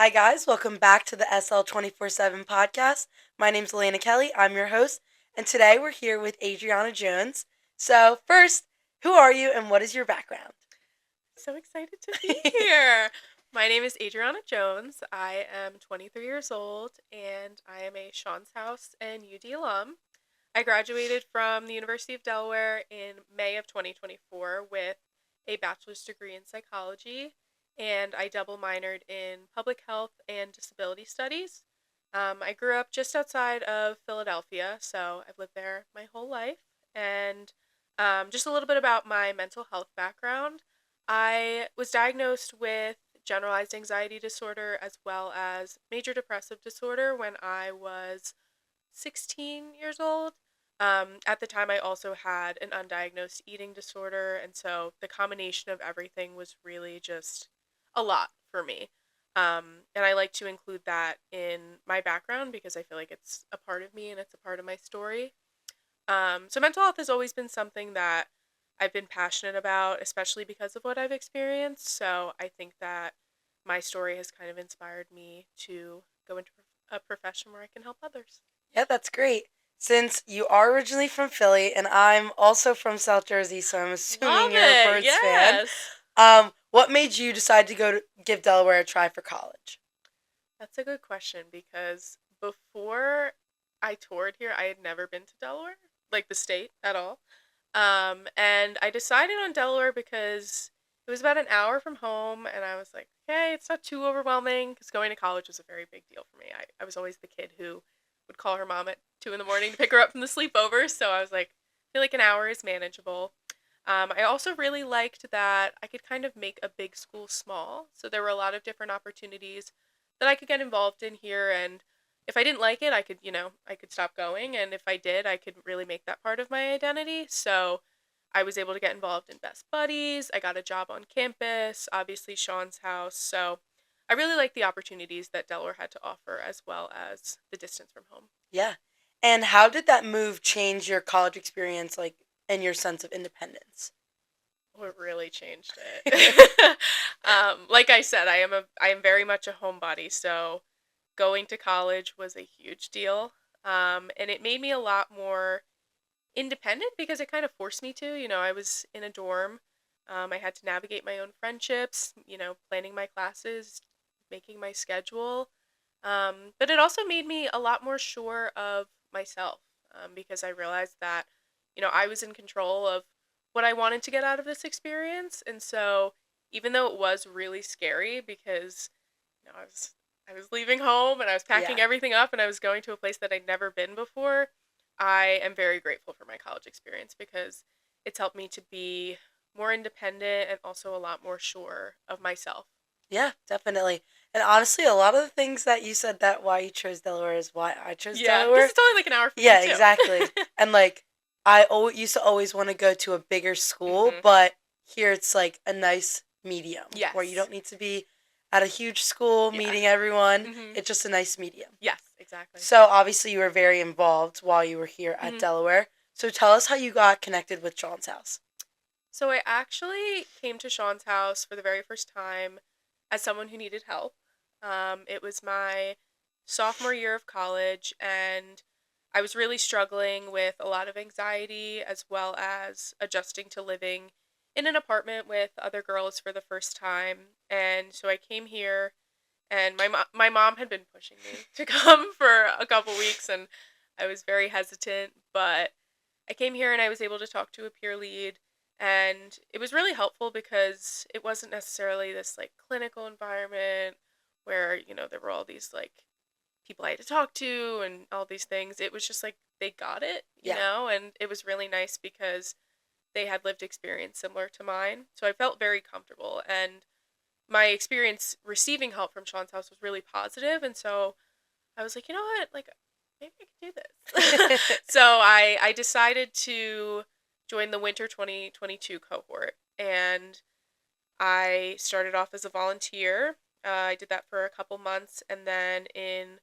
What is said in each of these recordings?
Hi, guys. Welcome back to the sL24 podcast. My name's Elena Kelly. I'm your host. And today we're here with Adriana Jones. So, first, who are you and what is your background? So excited to be here. My name is Adriana Jones. I am 23 years old and I am a Sean's House and UD alum. I graduated from the University of Delaware in May of 2024 with a bachelor's degree in psychology, and I double minored in public health and disability studies. I grew up just outside of Philadelphia, so I've lived there my whole life. And just a little bit about my mental health background. I was diagnosed with generalized anxiety disorder as well as major depressive disorder when I was 16 years old. At the time, I also had an undiagnosed eating disorder, and so the combination of everything was really just a lot for me. And I like to include that in my background because I feel like it's a part of me and it's a part of my story. So mental health has always been something that I've been passionate about, especially because of what I've experienced. So I think that my story has kind of inspired me to go into a profession where I can help others. Yeah, that's great. Since you are originally from Philly and I'm also from South Jersey, so I'm assuming Love you're a it. Birds fan. Yes. What made you decide to give Delaware a try for college? That's a good question because before I toured here, I had never been to Delaware, like the state at all. And I decided on Delaware because it was about an hour from home, and I was like, okay, it's not too overwhelming because going to college was a very big deal for me. I was always the kid who would call her mom at 2 in the morning to pick her up from the sleepover, so I was like, I feel like an hour is manageable. I also really liked that I could kind of make a big school small, so there were a lot of different opportunities that I could get involved in here, and if I didn't like it, I could stop going, and if I did, I could really make that part of my identity. So I was able to get involved in Best Buddies. I got a job on campus, obviously Sean's House. So I really like the opportunities that Delaware had to offer as well as the distance from home. Yeah. And how did that move change your college experience, like, and your sense of independence? Oh, it really changed it. Like I said, I am very much a homebody, so going to college was a huge deal. And it made me a lot more independent because it kind of forced me to. I was in a dorm. I had to navigate my own friendships, planning my classes, making my schedule. But it also made me a lot more sure of myself because I realized that, I was in control of what I wanted to get out of this experience. And so even though it was really scary because, I was leaving home and I was packing Yeah. everything up and I was going to a place that I'd never been before, I am very grateful for my college experience because it's helped me to be more independent and also a lot more sure of myself. Yeah, definitely. And honestly, a lot of the things that you said that why you chose Delaware is why I chose Yeah, because Delaware. it's only like an hour from me Yeah, too. exactly. And like, used to always want to go to a bigger school, Hmm. but here it's like a nice medium where you Yes. don't need to be at a huge school Yeah. meeting everyone. Hmm. It's just a nice medium. Yes, exactly. So obviously, you were very involved while you were here at Hmm. Delaware. So tell us how you got connected with Sean's House. So I actually came to Sean's house for the very first time as someone who needed help. It was my sophomore year of college, and I was really struggling with a lot of anxiety as well as adjusting to living in an apartment with other girls for the first time. And so I came here, and my mom had been pushing me to come for a couple weeks, and I was very hesitant, but I came here and I was able to talk to a peer lead, and it was really helpful because it wasn't necessarily this like clinical environment where, there were all these like people I had to talk to and all these things. It was just like they got it, Yeah. and it was really nice because they had lived experience similar to mine. So I felt very comfortable, and my experience receiving help from Sean's house was really positive, and so I was like, you know what, like maybe I could do this. So I decided to join the winter 2022 cohort, and I started off as a volunteer. I did that for a couple months, and then in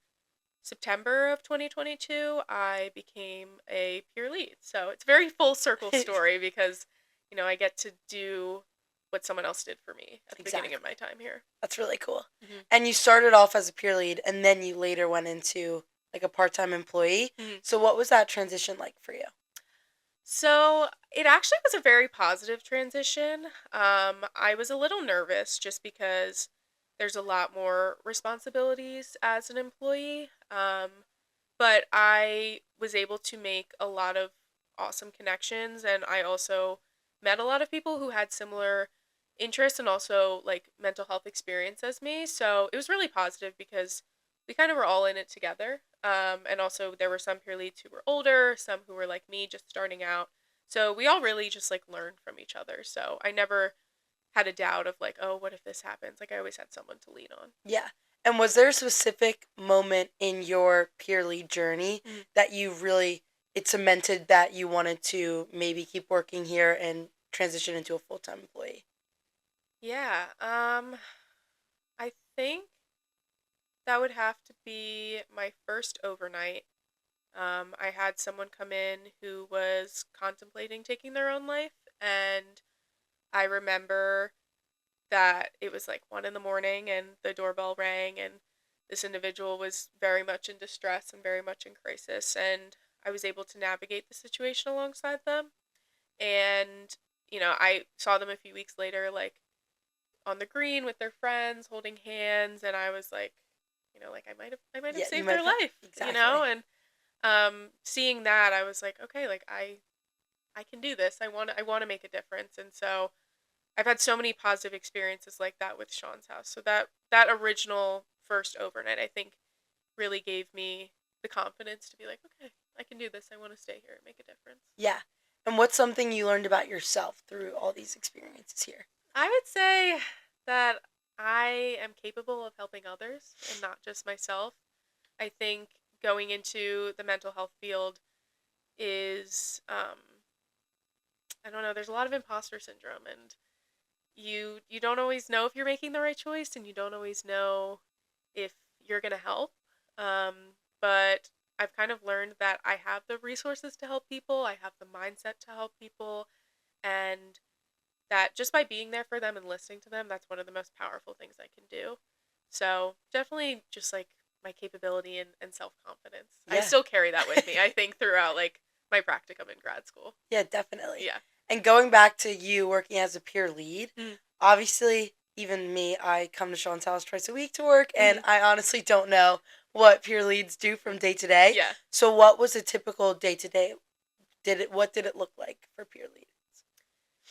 September of 2022, I became a peer lead. So it's a very full circle story because, I get to do what someone else did for me at the beginning of my time here. That's really cool. Mhm. And you started off as a peer lead, and then you later went into like a part-time employee. Mhm. So what was that transition like for you? So it actually was a very positive transition. I was a little nervous just because there's a lot more responsibilities as an employee. But I was able to make a lot of awesome connections, and I also met a lot of people who had similar interests and also like mental health experience as me. So it was really positive because we kind of were all in it together. And also there were some peer leads who were older, some who were like me just starting out. So we all really just like learned from each other. So I never had a doubt of like, oh, what if this happens? Like I always had someone to lean on. Yeah. And was there a specific moment in your peer lead journey Mhm. that you really it cemented that you wanted to maybe keep working here and transition into a full-time employee? Yeah. I think that would have to be my first overnight. I had someone come in who was contemplating taking their own life, and I remember that it was like 1 in the morning and the doorbell rang, and this individual was very much in distress and very much in crisis, and I was able to navigate the situation alongside them. And, I saw them a few weeks later, like on the green with their friends holding hands, and I was like, like I might have Yeah, you saved might their have life, exactly. and seeing that I was like, okay, like I can do this. I want to make a difference. And so I've had so many positive experiences like that with Sean's house. So that original first overnight I think really gave me the confidence to be like, okay, I can do this. I want to stay here and make a difference. Yeah. And what's something you learned about yourself through all these experiences here? I would say that I am capable of helping others and not just myself. I think going into the mental health field is I don't know, there's a lot of imposter syndrome, and you don't always know if you're making the right choice, and you don't always know if you're going to help. But I've kind of learned that I have the resources to help people, I have the mindset to help people, and that just by being there for them and listening to them, that's one of the most powerful things I can do. So definitely just like my capability and self confidence. I Yeah. still carry that with me, I think, throughout like my practicum in grad school. Yeah, definitely. Yeah. And going back to you working as a peer lead, Mm. obviously, even me, I come to Sean's house twice a week to work, and Mhm. I honestly don't know what peer leads do from day to day. Yeah. So, what was a typical day to day? What did it look like for peer lead?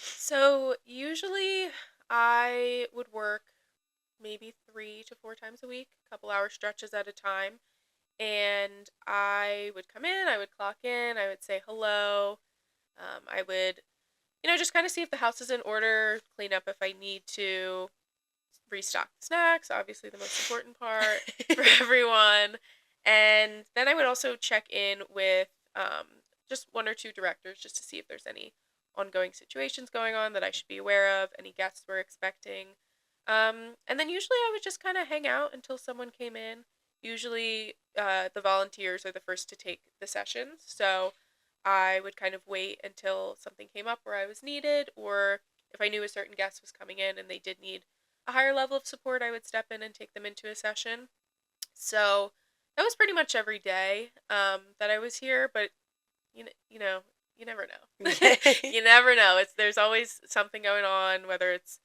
So usually I would work maybe 3 to 4 times a week, a couple hour stretches at a time. And I would come in, I would clock in, I would say hello. I would, just kind of see if the house is in order, clean up if I need to, restock the snacks, obviously the most important part for everyone. And then I would also check in with just one or two directors just to see if there's any ongoing situations going on that I should be aware of, any guests we're expecting. And then usually I would just kind of hang out until someone came in. Usually the volunteers are the first to take the sessions. So I would kind of wait until something came up where I was needed, or if I knew a certain guest was coming in and they did need a higher level of support, I would step in and take them into a session. So that was pretty much every day that I was here, but you know, you never know. You never know. There's always something going on, whether it's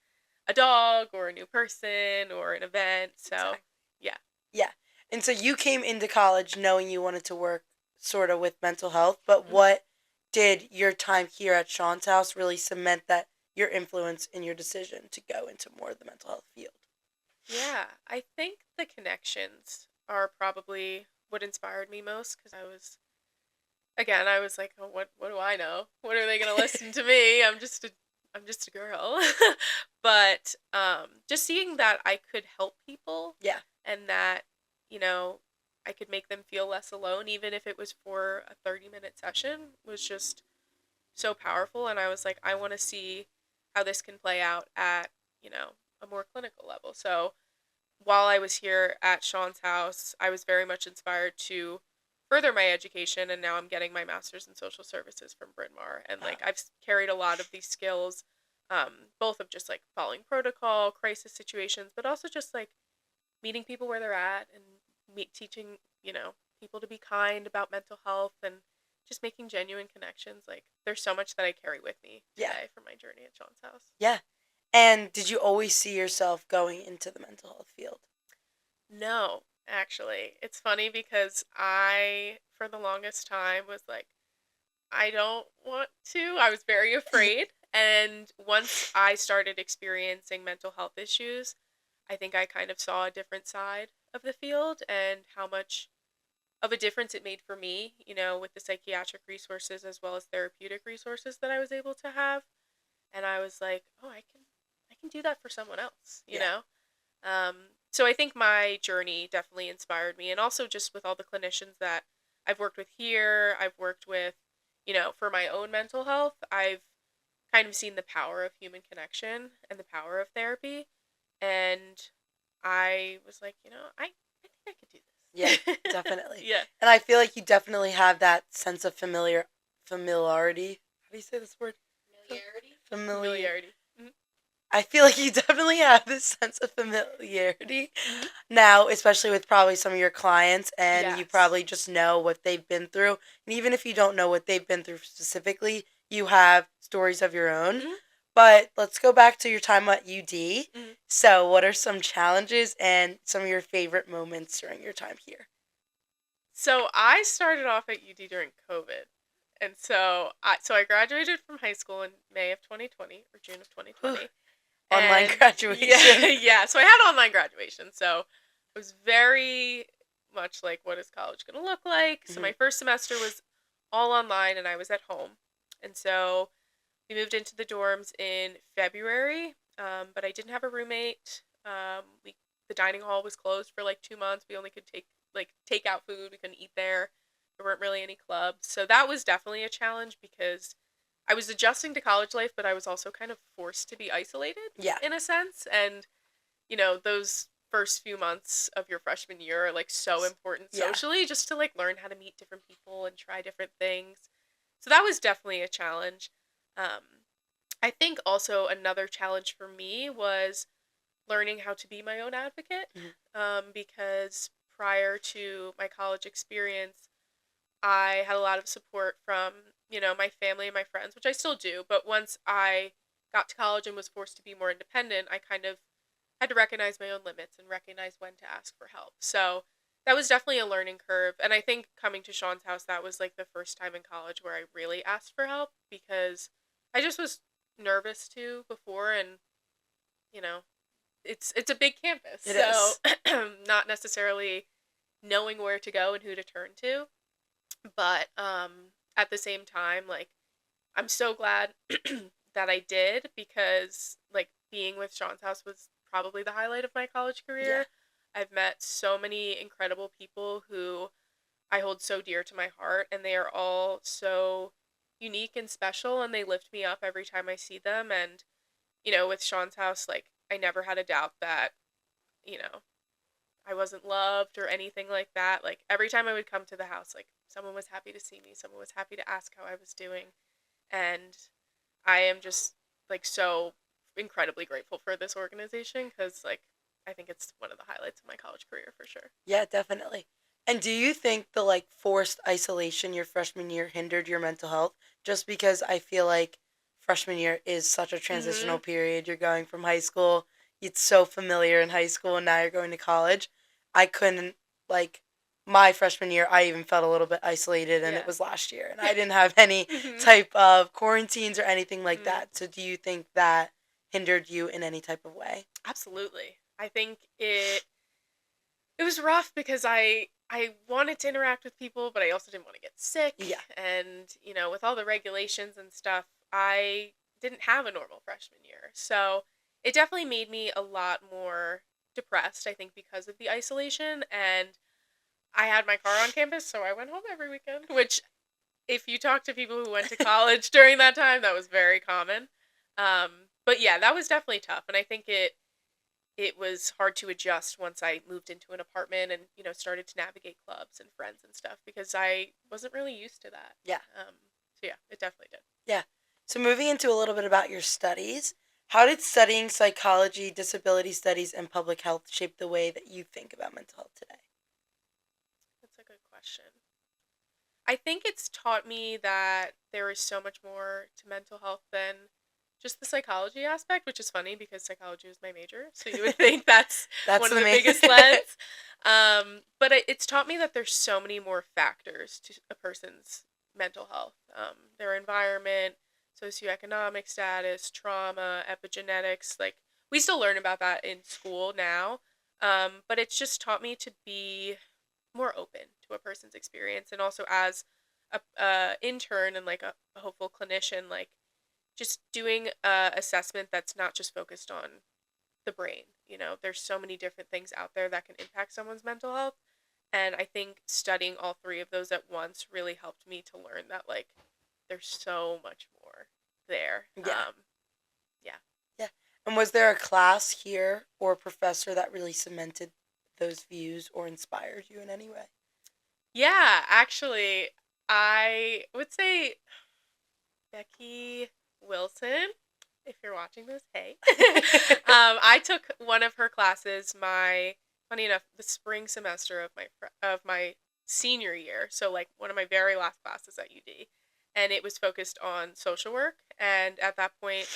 a dog or a new person or an event. So, Exactly. yeah. Yeah. And so you came into college knowing you wanted to work sort of with mental health, but Mhm. what did your time here at Sean's house really cement that your influence in your decision to go into more of the mental health field? Yeah, I think the connections are probably what inspired me most because I was like, oh, what do I know? What are they gonna listen to me? I'm just a girl. But just seeing that I could help people Yeah. and that you know I could make them feel less alone, even if it was for a 30-minute session, was just so powerful. And I was like, I want to see how this can play out at a more clinical level. So while I was here at Sean's house, I was very much inspired to further my education, and now I'm getting my master's in social services from Bryn Mawr. And Wow. like I've carried a lot of these skills both of just like following protocol, crisis situations, but also just like meeting people where they're at and teaching, people to be kind about mental health and just making genuine connections. Like there's so much that I carry with me Yeah. today from my journey at Sean's house. Yeah. And did you always see yourself going into the mental health field? No, actually. It's funny because I, for the longest time, was like, I don't want to. I was very afraid. And once I started experiencing mental health issues, I think I kind of saw a different side of the field and how much of a difference it made for me, with the psychiatric resources as well as therapeutic resources that I was able to have. And I was like, oh, I can do that for someone else, you Yeah. know? Um, so I think my journey definitely inspired me. And also just with all the clinicians that I've worked with here, I've worked with, for my own mental health, I've kind of seen the power of human connection and the power of therapy. And I was like, I think I could do Yeah, this. definitely. Yeah. And I feel like you definitely have that sense of familiarity. How do you say this word? Familiarity? Familiar. Familiarity. Mhm. I feel like you definitely have this sense of familiarity Mhm. now, especially with probably some of your clients, and you Yes. probably just know what they've been through. And even if you don't know what they've been through specifically, you have stories of your own. Mhm. But let's go back to your time at UD. Mhm. So, what are some challenges and some of your favorite moments during your time here? So I started off at UD during COVID. And so I graduated from high school in May of 2020 or June of Whew. 2020. Online And yeah, graduation. yeah, so I had online graduation. So it was very much like, what is college going to look like? So Mhm. my first semester was all online and I was at home. And so we moved into the dorms in February, but I didn't have a roommate. The dining hall was closed for like 2 months. We only could take out food. We couldn't eat there. There weren't really any clubs, so that was definitely a challenge because I was adjusting to college life, but I was also kind of forced to be isolated Yeah. in a sense. And those first few months of your freshman year are like so important Yeah. socially, just to like learn how to meet different people and try different things. So that was definitely a challenge. Um, I think also another challenge for me was learning how to be my own advocate, Mhm. because prior to my college experience, I had a lot of support from, my family and my friends, which I still do. But once I got to college and was forced to be more independent, I kind of had to recognize my own limits and recognize when to ask for help. So that was definitely a learning curve. And I think coming to Sean's house, that was like the first time in college where I really asked for help because I just was nervous too before. And, you know, it's a big campus. It So is. not necessarily knowing where to go and who to turn to. But at the same time, like, I'm so glad that I did because like being with Sean's house was probably the highlight of my college Yeah. career. I've met so many incredible people who I hold so dear to my heart, and they are all so unique and special, and they lift me up every time I see them. And with Sean's house, like, I never had a doubt that you know I wasn't loved or anything like that. Like every time I would come to the house, like someone was happy to see me, someone was happy to ask how I was doing, and I am just like so incredibly grateful for this organization because like I think it's one of the highlights of my college career for sure. Yeah, definitely. And do you think the forced isolation your freshman year hindered your mental health? Just because I feel like freshman year is such a transitional Mhm. period. You're going from high school, it's so familiar in high school, and now you're going to college. I couldn't, like, my freshman year, I even felt a little bit isolated, and it Yeah. was last year. And I didn't have any Mhm. type of quarantines or anything like Mhm. that. So do you think that hindered you in any type of way? Absolutely. I think it was rough because I wanted to interact with people, but I also didn't want to get sick. Yeah. And with all the regulations and stuff, I didn't have a normal freshman year. So it definitely made me a lot more depressed, I think, because of the isolation. And I had my car on campus, so I went home every weekend, which if you talk to people who went to college during that time, that was very common. But yeah, that was definitely tough, and I think it was hard to adjust once I moved into an apartment and started to navigate clubs and friends and stuff because I wasn't really used to that. Yeah. So yeah, it definitely did. Yeah. So, moving into a little bit about your studies, how did studying psychology, disability studies, and public health shape the way that you think about mental health today? That's a good question. I think it's taught me that there is so much more to mental health than just the psychology aspect, which is funny because psychology was my major. So you would think that's That's one of the the main. biggest lens. But it's taught me that there's so many more factors to a person's mental health. Their environment, socioeconomic status, trauma, epigenetics. Like, we still learn about that in school now. But it's just taught me to be more open to a person's experience, and also as a intern and like a hopeful clinician, like just doing a assessment that's not just focused on the brain. There's so many different things out there that can impact someone's mental health, and I think studying all three of those at once really helped me to learn that, like, there's so much more there. Yeah. Yeah. Yeah. And was there a class here or a professor that really cemented those views or inspired you in any way? Yeah, actually, I would say Becky Wilson, if you're watching this, hey. I took one of her classes, funny enough, the spring semester of my senior year, so like one of my very last classes at UD, and it was focused on social work. And at that point,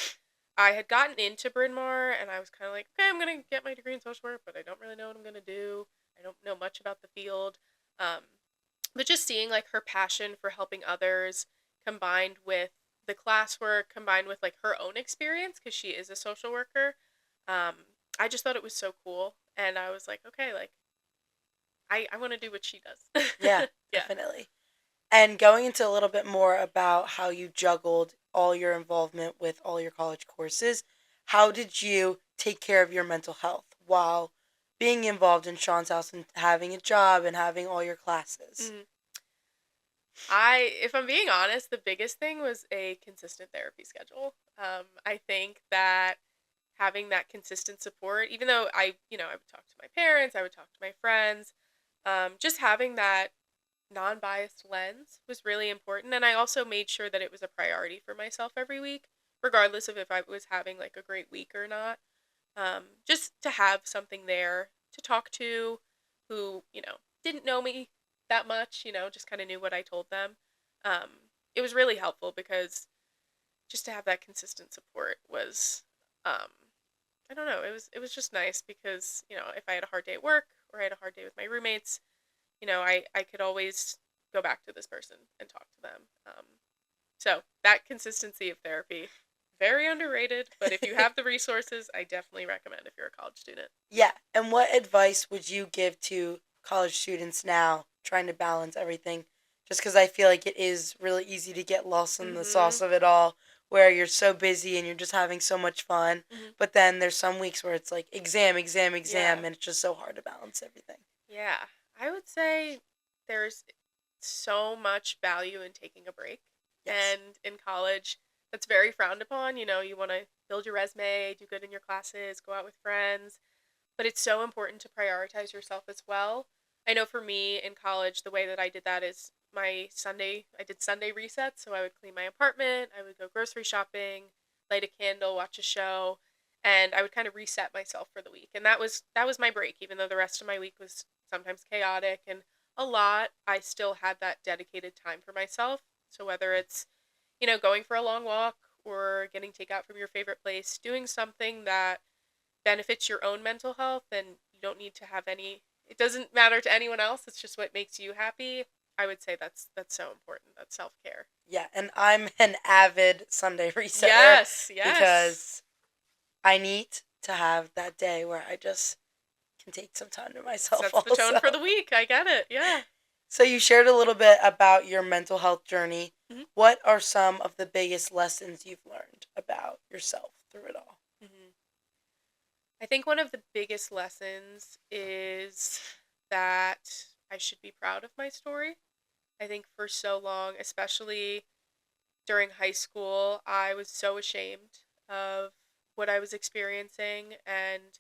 I had gotten into Bryn Mawr, and I was kind of like, okay, I'm gonna get my degree in social work, but I don't really know what I'm gonna do. I don't know much about the field. Um, but just seeing like her passion for helping others combined with the classwork, combined with like her own experience, because she is a social worker, um, I just thought it was so cool. And I was like, okay, like, I want to do what she does. Yeah, Yeah. definitely. And going into a little bit more about how you juggled all your involvement with all your college courses, how did you take care of your mental health while being involved in Sean's house and having a job and having all your classes? Mhm. If I'm being honest, the biggest thing was a consistent therapy schedule. I think that having that consistent support, even though I would talk to my parents, I would talk to my friends, just having that non-biased lens was really important. And I also made sure that it was a priority for myself every week, regardless of if I was having like a great week or not. Just to have something there to talk to who, didn't know me that much, just kind of knew what I told them. Um, it was really helpful because just to have that consistent support was, um, I don't know, it was just nice because, if I had a hard day at work or I had a hard day with my roommates, I could always go back to this person and talk to them. So that consistency of therapy, very underrated, but if you have the resources, I definitely recommend if you're a college student. Yeah, and what advice would you give to college students now trying to balance everything? Just because I feel like it is really easy to get lost in the Mhm. sauce of it all, where you're so busy and you're just having so much fun, Mhm. but then there's some weeks where it's like exam, exam, Yeah. exam, and it's just so hard to balance everything. Yeah. I would say there's so much value in taking a break. Yes. And in college, that's very frowned upon. You want to build your resume, do good in your classes, go out with friends. But it's so important to prioritize yourself as well. I know for me in college, the way that I did that is I did Sunday resets. So I would clean my apartment, I would go grocery shopping, light a candle, watch a show, and I would kind of reset myself for the week. And that was my break, even though the rest of my week was sometimes chaotic and a lot, I still had that dedicated time for myself. So whether it's, going for a long walk or getting takeout from your favorite place, doing something that benefits your own mental health, and you don't need to have any, it doesn't matter to anyone else, it's just what makes you happy. I would say that's so important. That's self-care. Yeah, and I'm an avid Sunday resetter Yes, yes. because I need to have that day where I just can take some time to myself Sets the tone also. for the week. I get it. Yeah. So you shared a little bit about your mental health journey. Mhm. What are some of the biggest lessons you've learned about yourself through it all? Mhm. I think one of the biggest lessons is that I should be proud of my story. I think for so long, especially during high school, I was so ashamed of what I was experiencing, and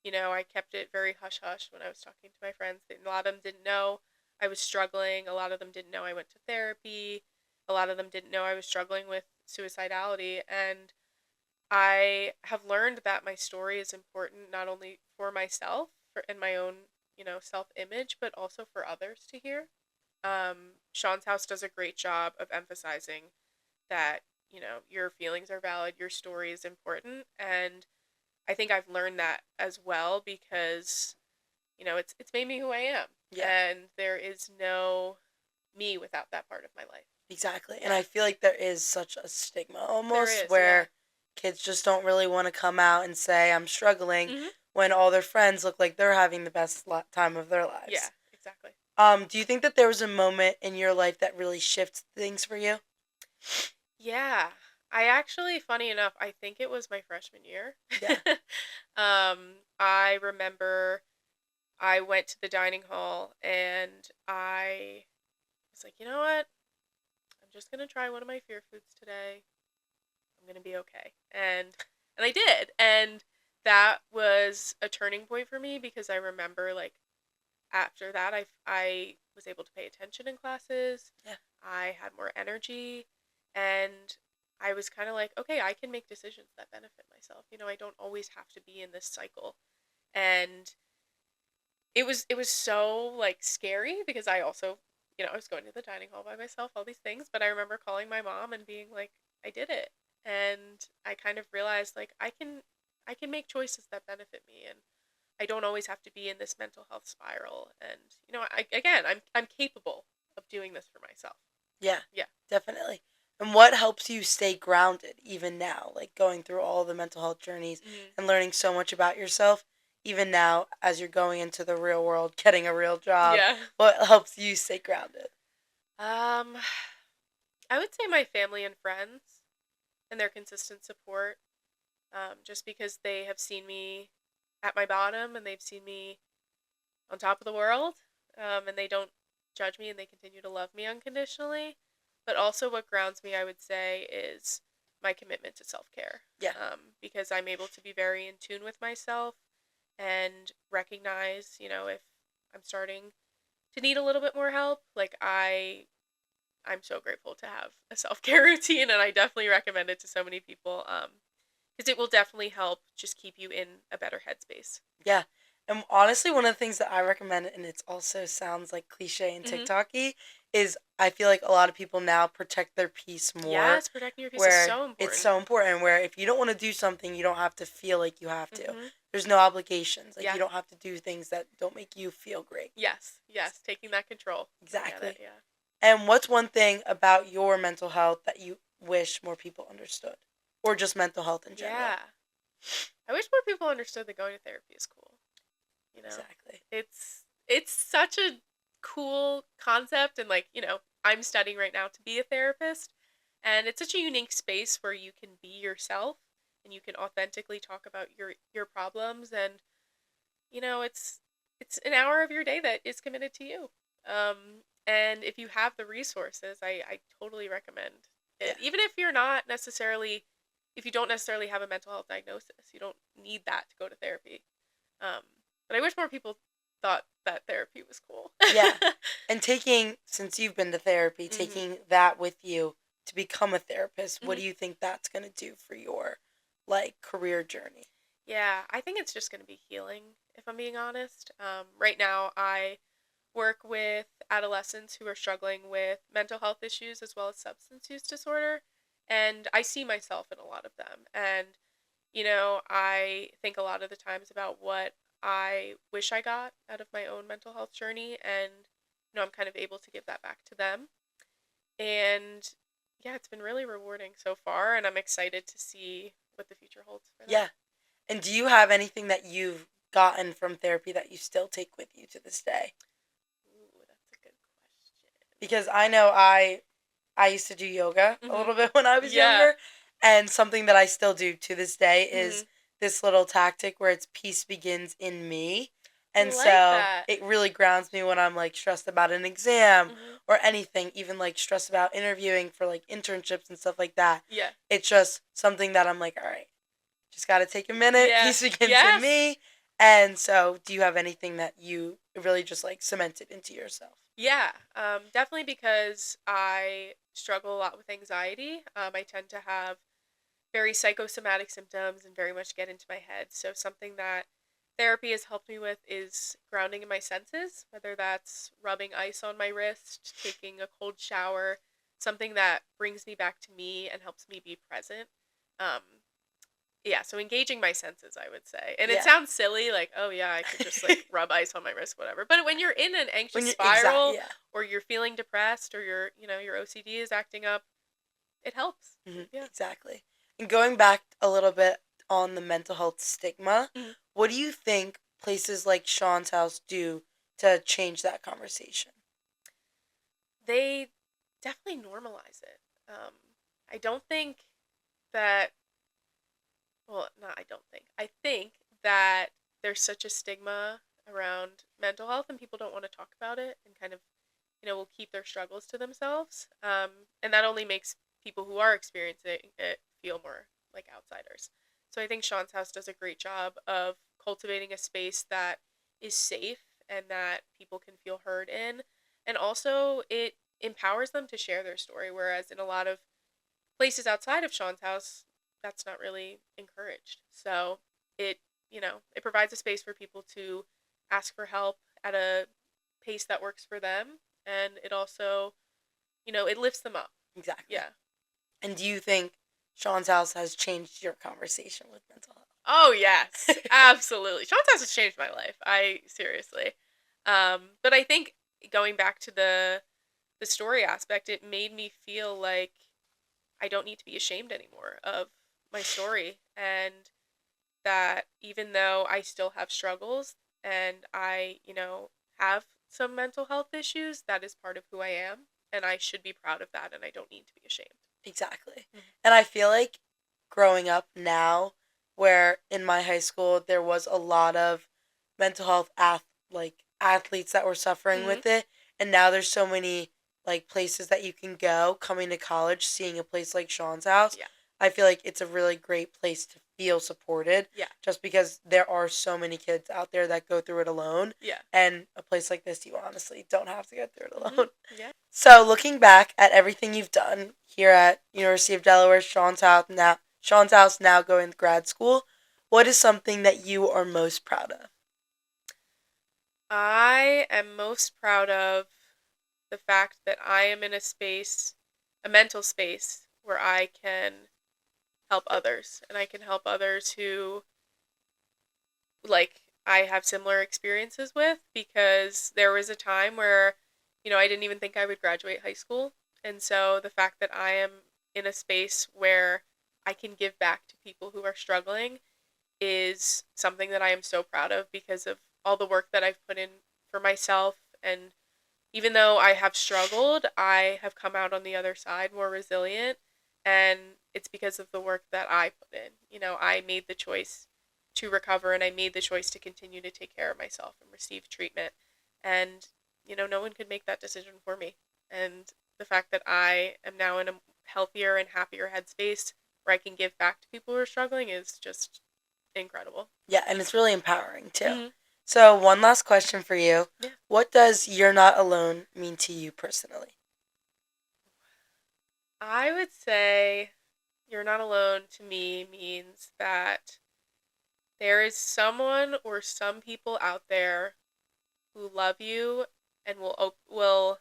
I kept it very hush hush when I was talking to my friends. A lot of them didn't know I was struggling. A lot of them didn't know I went to therapy. a lot of them didn't know I was struggling with suicidality, and I have learned that my story is important not only for myself and my own, self-image, but also for others to hear. Sean's House does a great job of emphasizing that, your feelings are valid, your story is important, and I think I've learned that as well because, it's made me who I am. Yeah, And there is no me without that part of my life. exactly. And Yeah. I feel like there is such a stigma There almost is, yeah. where kids just don't really want to come out and say, I'm struggling, Mhm. when all their friends look like they're having the best time of their Yeah, lives. exactly. Do you think that there was a moment in your life that really shifted things for you? Yeah. I actually, funny enough, I think it was my freshman year. Yeah. I remember I went to the dining hall and I was like, you know what? I'm just gonna try one of my fear foods today. I'm gonna be okay. And I did. And that was a turning point for me because I remember like after that I was able to pay attention in classes. Yeah. I had more energy and I was kind of like, okay, I can make decisions that benefit myself. I don't always have to be in this cycle. And it was so like scary because I also, I was going to the dining hall by myself, all these things, but I remember calling my mom and being like, I did it. And I kind of realized like I can make choices that benefit me and I don't always have to be in this mental health spiral. And I'm capable of doing this for myself. Yeah, Yeah. definitely. And what helps you stay grounded even now, like going through all the mental health journeys Mhm. and learning so much about yourself, even now as you're going into the real world, getting a real job? Yeah. What helps you stay grounded? Um, I would say my family and friends and their consistent support. Just because they have seen me at my bottom and they've seen me on top of the world, and they don't judge me and they continue to love me unconditionally. But also, what grounds me, I would say, is my commitment to self care. Yeah, Because I'm able to be very in tune with myself and recognize, if I'm starting to need a little bit more help. Like I'm so grateful to have a self care routine, and I definitely recommend it to so many people. Because it will definitely help just keep you in a better headspace. yeah. And honestly, one of the things that I recommend, and it also sounds like cliche and Hmm. TikTok-y, is I feel like a lot of people now protect their peace more, Yes, protecting your peace is where so it's important. so important, where if you don't want to do something, you don't have to feel like you have to. Hmm. There's no obligations. Like, Yeah. you don't have to do things that don't make you feel great. Yes. Yes. Taking that control. I get it. Exactly. Yeah. And what's one thing about your mental health that you wish more people understood? Or just mental health in general? Yeah. I wish more people understood that going to therapy is cool. You know, Exactly. it's such a cool concept, and like I'm studying right now to be a therapist, and it's such a unique space where you can be yourself and you can authentically talk about your problems, and it's an hour of your day that is committed to you. And if you have the resources, I totally recommend Yeah. it. Even if you're not necessarily, if you don't necessarily have a mental health diagnosis, you don't need that to go to therapy. Um, but I wish more people thought that therapy was cool. Yeah. And since you've been to therapy, Hmm. taking that with you to become a therapist, what Hmm. do you think that's going to do for your, like, career journey? Yeah, I think it's just going to be healing, if I'm being honest. Right now, I work with adolescents who are struggling with mental health issues as well as substance use disorder. And I see myself in a lot of them. And, I think a lot of the times about what I wish I got out of my own mental health journey. And, I'm kind of able to give that back to them. And yeah, it's been really rewarding so far. And I'm excited to see what the future holds for them. Yeah. And do you have anything that you've gotten from therapy that you still take with you to this day? Ooh, that's a good question. Because I know I used to do yoga a Hmm. little bit when I was Yeah. younger, and something that I still do to this day Hmm. is this little tactic where it's peace begins in me. I And like so that. it really grounds me when I'm like stressed about an exam Hmm. or anything, even like stressed about interviewing for like internships and stuff like that. Yeah. It's just something that I'm like, all right, just got to take a minute. Yeah. Peace begins in Yes. me. And so, do you have anything that you really just like cemented into yourself? Yeah, definitely because I struggle a lot with anxiety. I tend to have very psychosomatic symptoms and very much get into my head. So something that therapy has helped me with is grounding in my senses, whether that's rubbing ice on my wrist, taking a cold shower, something that brings me back to me and helps me be present. Um, yeah, so engaging my senses, I would say. And it Yeah. sounds silly, like, oh yeah, I could just like rub ice on my wrist, whatever. But when you're in an anxious When you're exact, spiral yeah. or you're feeling depressed or your OCD is acting up, it helps. Yeah. Exactly. And going back a little bit on the mental health stigma, Mhm. what do you think places like Sean's house do to change that conversation? They definitely normalize it. I don't think that, well, not I don't think. I think that there's such a stigma around mental health and people don't want to talk about it and kind of, will keep their struggles to themselves. And that only makes people who are experiencing it feel more like outsiders. So I think Sean's House does a great job of cultivating a space that is safe and that people can feel heard in. And also, it empowers them to share their story, whereas in a lot of places outside of Sean's house, that's not really encouraged. So it, it provides a space for people to ask for help at a pace that works for them. And it also, it lifts them up. Exactly. Yeah. And do you think Sean's house has changed your conversation with mental Oh, yes. health? Absolutely. Sean's house has changed my life. I seriously. But I think going back to the story aspect, it made me feel like I don't need to be ashamed anymore of my story, and that even though I still have struggles and I, have some mental health issues, that is part of who I am and I should be proud of that and I don't need to be ashamed. Exactly. Mhm. And I feel like growing up now, where in my high school there was a lot of mental health like athletes that were suffering Mhm. with it, and now there's so many like places that you can go coming to college, seeing a place like Sean's house. Yeah. I feel like it's a really great place to feel supported Yeah. just because there are so many kids out there that go through it alone, Yeah. and a place like this you honestly don't have to go through it Mhm. alone. Yeah. So, looking back at everything you've done here at University of Delaware, Sean's house now going to grad school, what is something that you are most proud of? I am most proud of the fact that I am in a space, a mental space where I can help others and I can help others who like I have similar experiences with, because there was a time where, I didn't even think I would graduate high school. And so the fact that I am in a space where I can give back to people who are struggling is something that I am so proud of because of all the work that I've put in for myself. And even though I have struggled, I have come out on the other side more resilient. And it's because of the work that I put in. I made the choice to recover and I made the choice to continue to take care of myself and receive treatment. And, no one could make that decision for me. And the fact that I am now in a healthier and happier headspace where I can give back to people who are struggling is just incredible. Yeah, and it's really empowering too. Hmm. So, one last question for you. Yeah. What does "you're not alone" mean to you personally? I would say you're not alone to me means that there is someone or some people out there who love you and will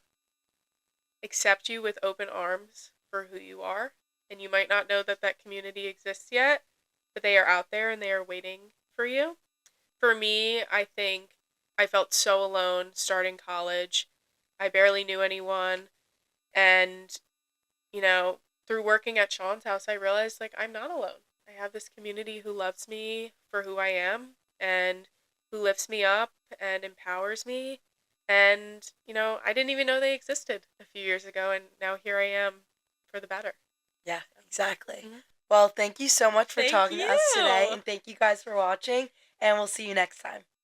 accept you with open arms for who you are. And you might not know that that community exists yet, but they are out there and they are waiting for you. For me, I think I felt so alone starting college. I barely knew anyone, and you know, through working at Sean's house, I realized like I'm not alone. I have this community who loves me for who I am and who lifts me up and empowers me. And, I didn't even know they existed a few years ago, and now here I am for the better. Yeah, exactly. Mhm. Well, thank you so much for Thank talking to us today, you. and thank you guys for watching, and we'll see you next time.